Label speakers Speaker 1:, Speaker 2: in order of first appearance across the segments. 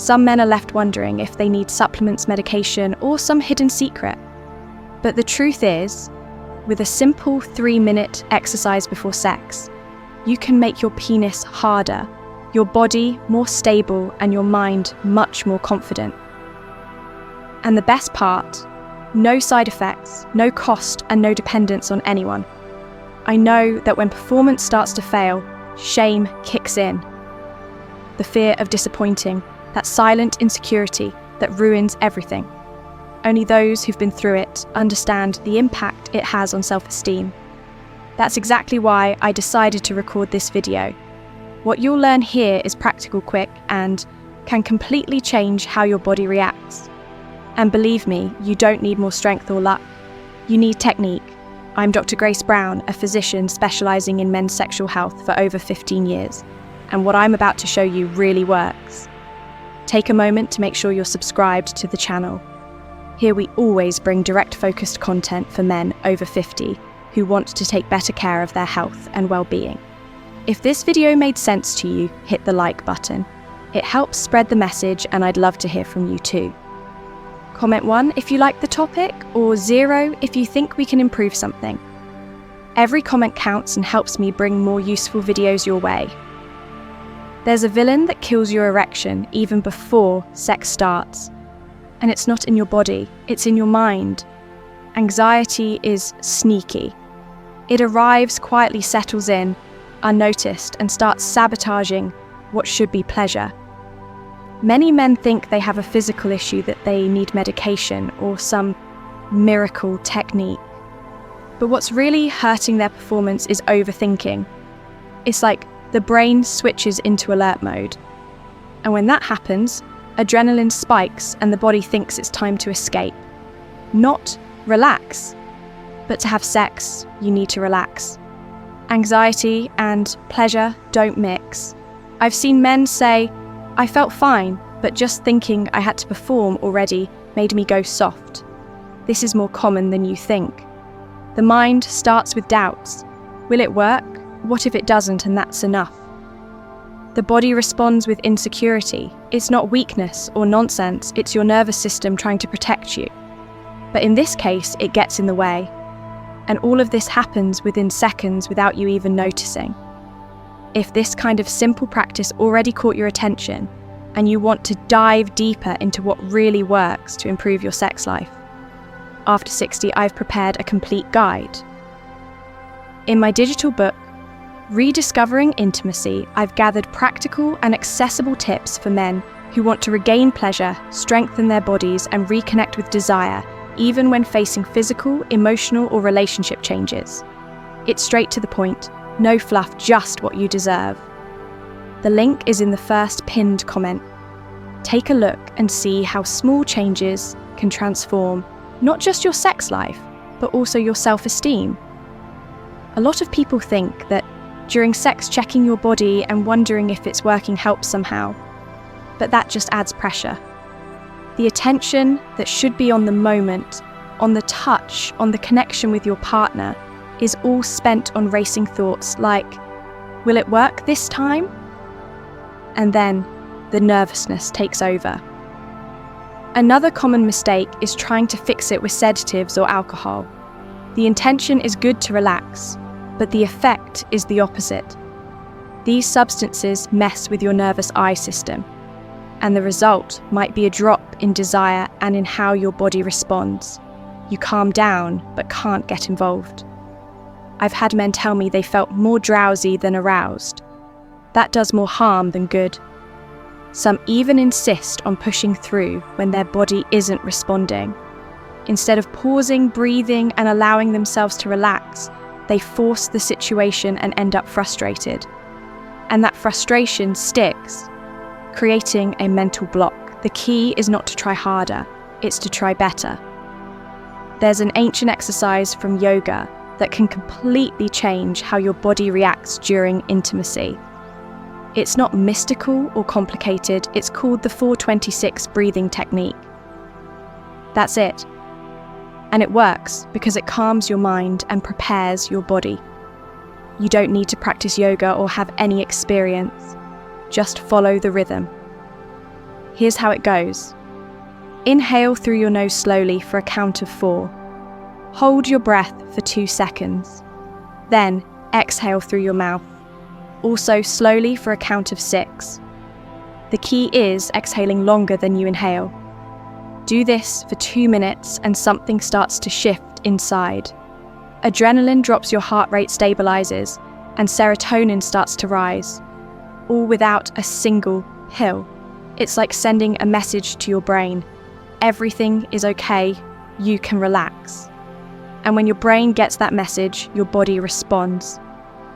Speaker 1: Some men are left wondering if they need supplements, medication, or some hidden secret. But the truth is, with a simple 3-minute exercise before sex, you can make your penis harder, your body more stable, and your mind much more confident. And the best part, no side effects, no cost, and no dependence on anyone. I know that when performance starts to fail, shame kicks in. The fear of disappointing, that silent insecurity that ruins everything. Only those who've been through it understand the impact it has on self-esteem. That's exactly why I decided to record this video. What you'll learn here is practical, quick, and can completely change how your body reacts. And believe me, you don't need more strength or luck. You need technique. I'm Dr. Grace Brown, a physician specializing in men's sexual health for over 15 years, and what I'm about to show you really works. Take a moment to make sure you're subscribed to the channel. Here we always bring direct focused content for men over 50 who want to take better care of their health and well-being. If this video made sense to you, hit the like button. It helps spread the message, and I'd love to hear from you too. Comment 1 if you like the topic, or 0 if you think we can improve something. Every comment counts and helps me bring more useful videos your way. There's a villain that kills your erection even before sex starts. And it's not in your body, it's in your mind. Anxiety is sneaky. It arrives, quietly settles in, unnoticed, and starts sabotaging what should be pleasure. Many men think they have a physical issue, that they need medication or some miracle technique. But what's really hurting their performance is overthinking. It's like the brain switches into alert mode. And when that happens, adrenaline spikes and the body thinks it's time to escape. Not relax. But to have sex, you need to relax. Anxiety and pleasure don't mix. I've seen men say, "I felt fine, but just thinking I had to perform already made me go soft." This is more common than you think. The mind starts with doubts. Will it work? What if it doesn't and that's enough? The body responds with insecurity. It's not weakness or nonsense, it's your nervous system trying to protect you. But in this case, it gets in the way. And all of this happens within seconds without you even noticing. If this kind of simple practice already caught your attention, and you want to dive deeper into what really works to improve your sex life, after 60, I've prepared a complete guide. In my digital book, Rediscovering Intimacy, I've gathered practical and accessible tips for men who want to regain pleasure, strengthen their bodies, and reconnect with desire, even when facing physical, emotional, or relationship changes. It's straight to the point, no fluff, just what you deserve. The link is in the first pinned comment. Take a look and see how small changes can transform not just your sex life, but also your self-esteem. A lot of people think that during sex, checking your body and wondering if it's working helps somehow, but that just adds pressure. The attention that should be on the moment, on the touch, on the connection with your partner, is all spent on racing thoughts like, will it work this time? And then the nervousness takes over. Another common mistake is trying to fix it with sedatives or alcohol. The intention is good to relax, but the effect is the opposite. These substances mess with your nervous eye system, and the result might be a drop in desire and in how your body responds. You calm down, but can't get involved. I've had men tell me they felt more drowsy than aroused. That does more harm than good. Some even insist on pushing through when their body isn't responding. Instead of pausing, breathing, and allowing themselves to relax, they force the situation and end up frustrated. And that frustration sticks, creating a mental block. The key is not to try harder, it's to try better. There's an ancient exercise from yoga that can completely change how your body reacts during intimacy. It's not mystical or complicated, it's called the 426 breathing technique. That's it. And it works because it calms your mind and prepares your body. You don't need to practice yoga or have any experience. Just follow the rhythm. Here's how it goes. Inhale through your nose slowly for a count of 4. Hold your breath for 2 seconds. Then exhale through your mouth, also slowly for a count of 6. The key is exhaling longer than you inhale. Do this for 2 minutes and something starts to shift inside. Adrenaline drops, your heart rate stabilizes, and serotonin starts to rise, all without a single pill. It's like sending a message to your brain. Everything is okay, you can relax. And when your brain gets that message, your body responds.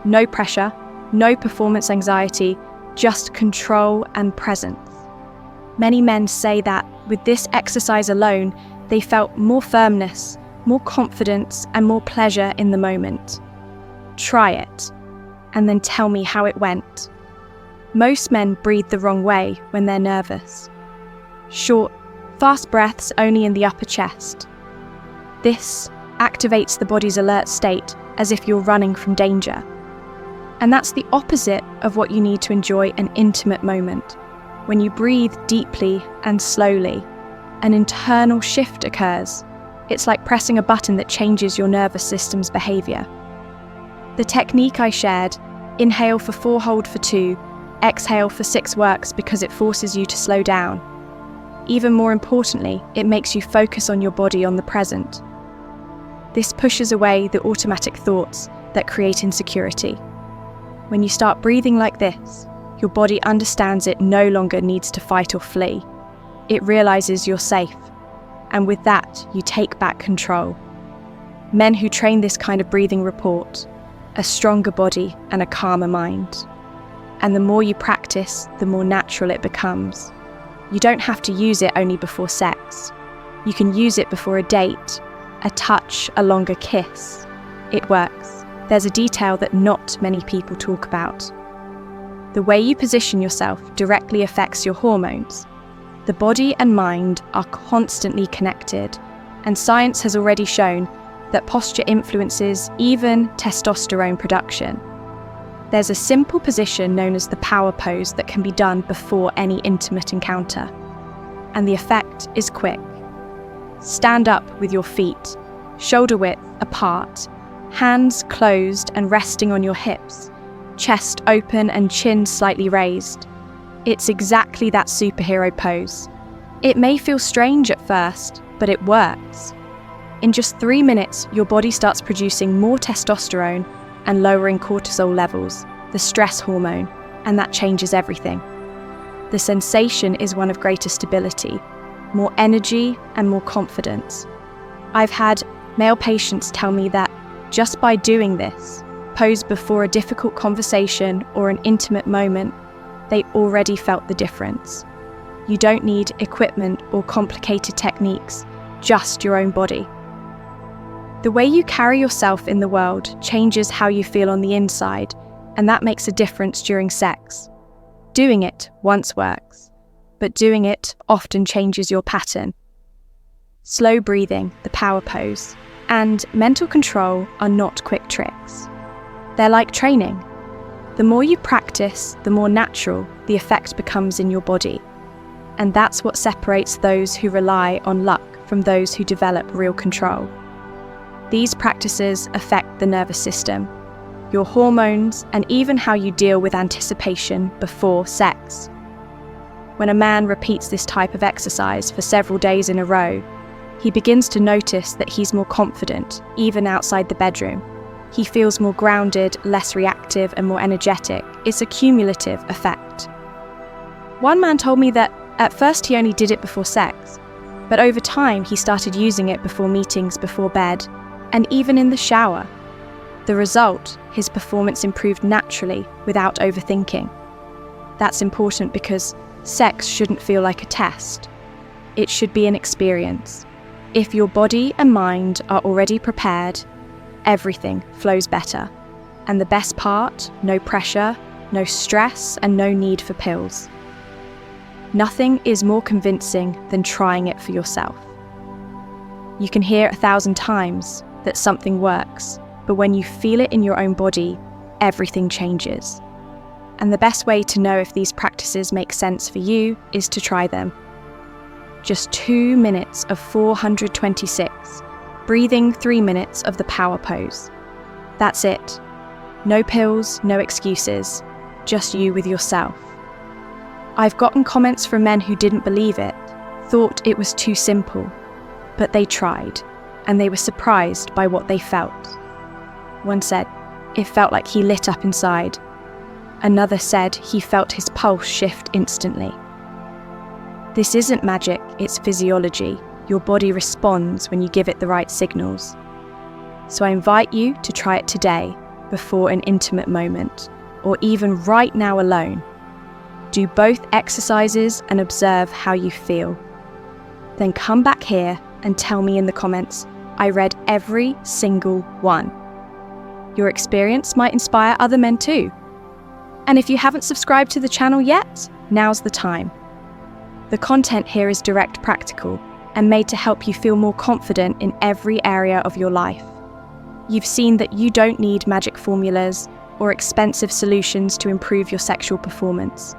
Speaker 1: No pressure, no performance anxiety, just control and presence. Many men say that with this exercise alone, they felt more firmness, more confidence, and more pleasure in the moment. Try it, and then tell me how it went. Most men breathe the wrong way when they're nervous. Short, fast breaths only in the upper chest. This activates the body's alert state as if you're running from danger. And that's the opposite of what you need to enjoy an intimate moment. When you breathe deeply and slowly, an internal shift occurs. It's like pressing a button that changes your nervous system's behavior. The technique I shared, inhale for 4, hold for 2, exhale for 6, works because it forces you to slow down. Even more importantly, it makes you focus on your body, on the present. This pushes away the automatic thoughts that create insecurity. When you start breathing like this, your body understands it no longer needs to fight or flee. It realizes you're safe, and with that, you take back control. Men who train this kind of breathing report a stronger body and a calmer mind. And the more you practice, the more natural it becomes. You don't have to use it only before sex. You can use it before a date, a touch, a longer kiss. It works. There's a detail that not many people talk about. The way you position yourself directly affects your hormones. The body and mind are constantly connected, and science has already shown that posture influences even testosterone production. There's a simple position known as the power pose that can be done before any intimate encounter, and the effect is quick. Stand up with your feet, shoulder width apart, hands closed and resting on your hips, chest open and chin slightly raised. It's exactly that superhero pose. It may feel strange at first, but it works. In just 3 minutes, your body starts producing more testosterone and lowering cortisol levels, the stress hormone, and that changes everything. The sensation is one of greater stability, more energy and more confidence. I've had male patients tell me that just by doing this, pose before a difficult conversation or an intimate moment, they already felt the difference. You don't need equipment or complicated techniques, just your own body. The way you carry yourself in the world changes how you feel on the inside, and that makes a difference during sex. Doing it once works, but doing it often changes your pattern. Slow breathing, the power pose, and mental control are not quick tricks. They're like training. The more you practice, the more natural the effect becomes in your body. And that's what separates those who rely on luck from those who develop real control. These practices affect the nervous system, your hormones, and even how you deal with anticipation before sex. When a man repeats this type of exercise for several days in a row, he begins to notice that he's more confident, even outside the bedroom. He feels more grounded, less reactive, and more energetic. It's a cumulative effect. One man told me that at first he only did it before sex, but over time he started using it before meetings, before bed, and even in the shower. The result, his performance improved naturally without overthinking. That's important because sex shouldn't feel like a test. It should be an experience. If your body and mind are already prepared, everything flows better. And the best part, no pressure, no stress, and no need for pills. Nothing is more convincing than trying it for yourself. You can hear 1,000 times that something works, but when you feel it in your own body, everything changes. And the best way to know if these practices make sense for you is to try them. Just 2 minutes of 426, breathing 3 minutes of the power pose. That's it. No pills, no excuses, just you with yourself. I've gotten comments from men who didn't believe it, thought it was too simple, but they tried, and they were surprised by what they felt. One said, it felt like he lit up inside. Another said he felt his pulse shift instantly. This isn't magic, it's physiology. Your body responds when you give it the right signals. So I invite you to try it today, before an intimate moment, or even right now alone. Do both exercises and observe how you feel. Then come back here and tell me in the comments, I read every single one. Your experience might inspire other men too. And if you haven't subscribed to the channel yet, now's the time. The content here is direct, practical, and made to help you feel more confident in every area of your life. You've seen that you don't need magic formulas or expensive solutions to improve your sexual performance.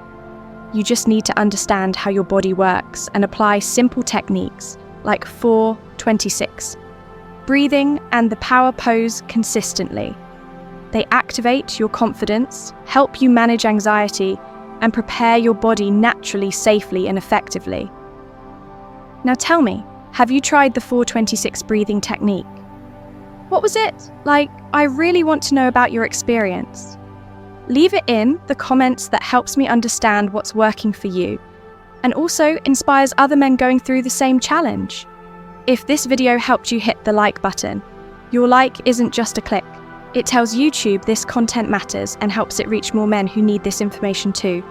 Speaker 1: You just need to understand how your body works and apply simple techniques like 4-26, breathing and the power pose consistently. They activate your confidence, help you manage anxiety, and prepare your body naturally, safely, and effectively. Now tell me, have you tried the 4-26 breathing technique? What was it like? I really want to know about your experience. Leave it in the comments. That helps me understand what's working for you, and also inspires other men going through the same challenge. If this video helped you, hit the like button. Your like isn't just a click. It tells YouTube this content matters and helps it reach more men who need this information too.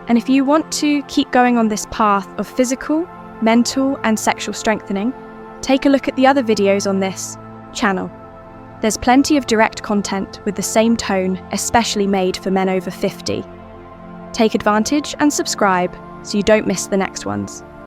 Speaker 1: And if you want to keep going on this path of physical, mental, and sexual strengthening, take a look at the other videos on this channel. There's plenty of direct content with the same tone, especially made for men over 50. Take advantage and subscribe so you don't miss the next ones.